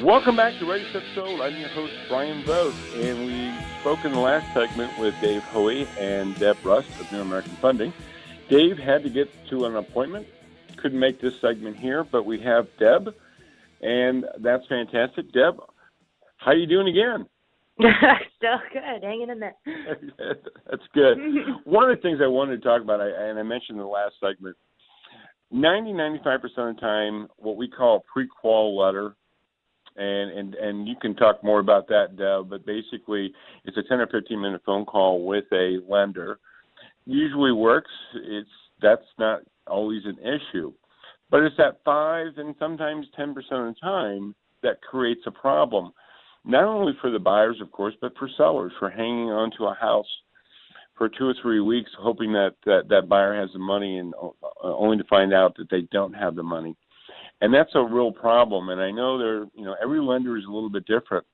Welcome back to Ready, Set, Sold. I'm your host, Bryan Vogt, and we spoke in the last segment with Dave Hohe and Deb Rust of New American Funding. Dave had to get to an appointment, couldn't make this segment here, but we have Deb, and that's fantastic. Deb, how you doing again? Still good, hanging in there. That's good. One of the things I wanted to talk about, and I mentioned in the last segment, 95% of the time, what we call a pre-qual letter, and you can talk more about that, Deb, but basically it's a 10 or 15-minute phone call with a lender. Usually works. That's not always an issue. But it's that 5 and sometimes 10% of the time that creates a problem, not only for the buyers, of course, but for sellers, for hanging on to a house for 2 or 3 weeks, hoping that buyer has the money and only to find out that they don't have the money. And that's a real problem. And I know every lender is a little bit different.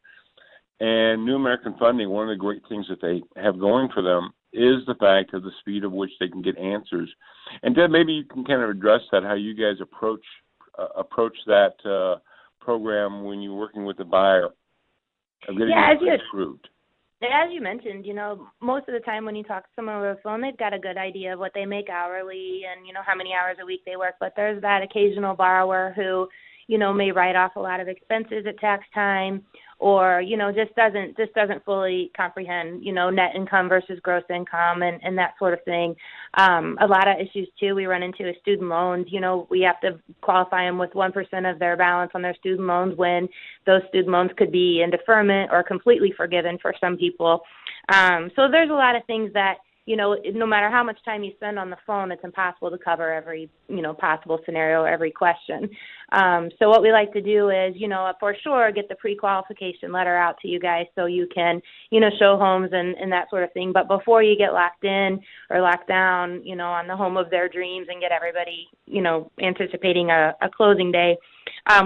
And New American Funding, one of the great things that they have going for them is the fact of the speed of which they can get answers. And Deb, maybe you can kind of address that, how you guys approach that program when you're working with the buyer of getting it approved. As you mentioned, most of the time when you talk to someone over the phone, they've got a good idea of what they make hourly and, how many hours a week they work. But there's that occasional borrower who, may write off a lot of expenses at tax time or, just doesn't fully comprehend, net income versus gross income and that sort of thing. A lot of issues, too, we run into is student loans. We have to qualify them with 1% of their balance on their student loans when those student loans could be in deferment or completely forgiven for some people. So there's a lot of things that, no matter how much time you spend on the phone, it's impossible to cover every, possible scenario, every question. So what we like to do is, for sure, get the pre-qualification letter out to you guys so you can, show homes and that sort of thing. But before you get locked in or locked down, on the home of their dreams and get everybody, anticipating a closing day,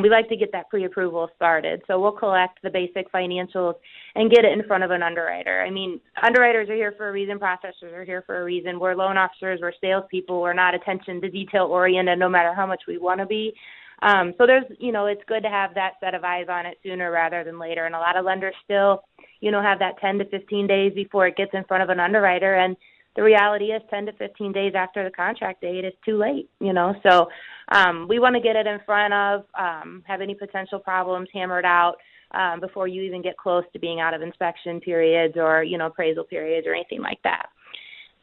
we like to get that pre-approval started. So we'll collect the basic financials and get it in front of an underwriter. I mean, underwriters are here for a reason. Processors are here for a reason. We're loan officers. We're salespeople. We're not attention to detail oriented no matter how much we want to be. So there's, it's good to have that set of eyes on it sooner rather than later. And a lot of lenders still, have that 10 to 15 days before it gets in front of an underwriter. And the reality is 10 to 15 days after the contract date is too late, So we want to get it in front of, have any potential problems hammered out before you even get close to being out of inspection periods or, appraisal periods or anything like that.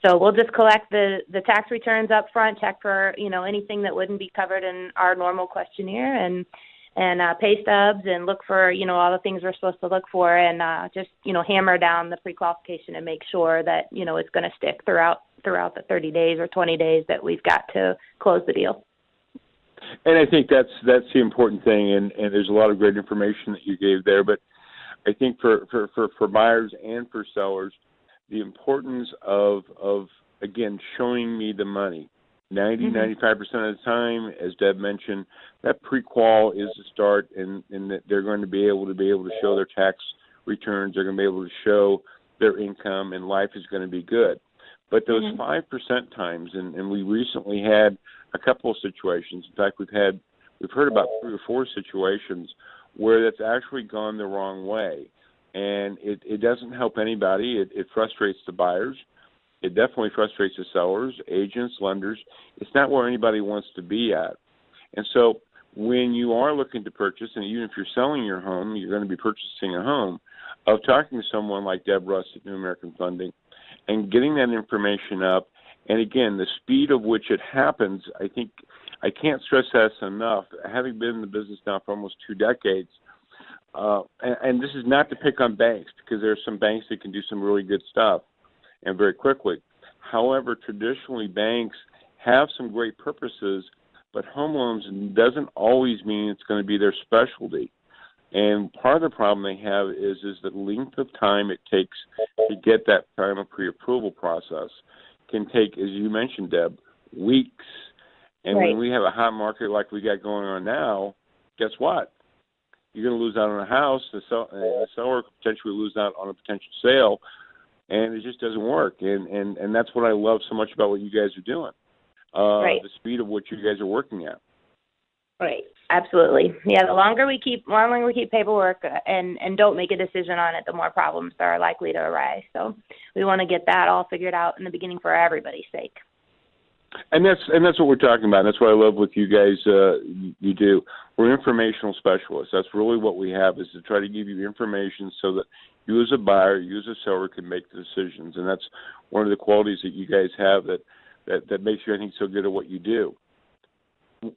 So we'll just collect the tax returns up front, check for, anything that wouldn't be covered in our normal questionnaire and pay stubs and look for, all the things we're supposed to look for and just, hammer down the pre-qualification and make sure that, it's going to stick throughout the 30 days or 20 days that we've got to close the deal. And I think that's the important thing, and there's a lot of great information that you gave there. But I think for buyers and for sellers, the importance of again, showing me the money. 95% of the time, as Deb mentioned, that pre-qual is the start, and that they're going to be able to show their tax returns. They're going to be able to show their income, and life is going to be good. But those 5% times, and we recently had a couple of situations. In fact, we've heard about 3 or 4 situations where that's actually gone the wrong way, and it doesn't help anybody. It frustrates the buyers. It definitely frustrates the sellers, agents, lenders. It's not where anybody wants to be at. And so when you are looking to purchase, and even if you're selling your home, you're going to be purchasing a home, of talking to someone like Deb Rust at New American Funding and getting that information up. And again, the speed of which it happens, I think I can't stress that enough. Having been in the business now for almost 2 decades, and this is not to pick on banks, because there are some banks that can do some really good stuff and very quickly. However, traditionally banks have some great purposes, but home loans doesn't always mean it's going to be their specialty. And part of the problem they have is the length of time it takes to get that kind of pre-approval process. Can take, as you mentioned, Deb, weeks. And when we have a hot market like we got going on now, guess what? You're going to lose out on a house. The seller could potentially lose out on a potential sale, and it just doesn't work. And that's what I love so much about what you guys are doing, the speed of what you guys are working at. Right. Absolutely. Yeah, the longer we keep paperwork and don't make a decision on it, the more problems are likely to arise. So we want to get that all figured out in the beginning for everybody's sake. And that's what we're talking about. And that's what I love with you guys. You do. We're informational specialists. That's really what we have, is to try to give you information so that you as a buyer, you as a seller can make the decisions. And that's one of the qualities that you guys have that makes you, I think, so good at what you do.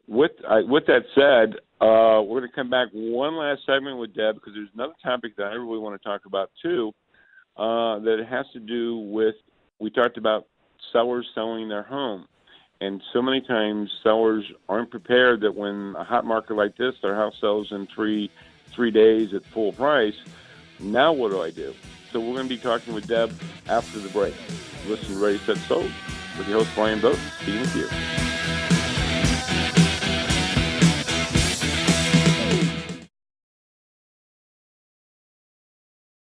With that said, we're going to come back one last segment with Deb, because there's another topic that I really want to talk about too, that it has to do with, we talked about sellers selling their home. And so many times sellers aren't prepared that when a hot market like this, their house sells in three days at full price. Now what do I do? So we're going to be talking with Deb after the break. Listen, Ready, Set, Sold with your host, Bryan Vogt. Speaking with you.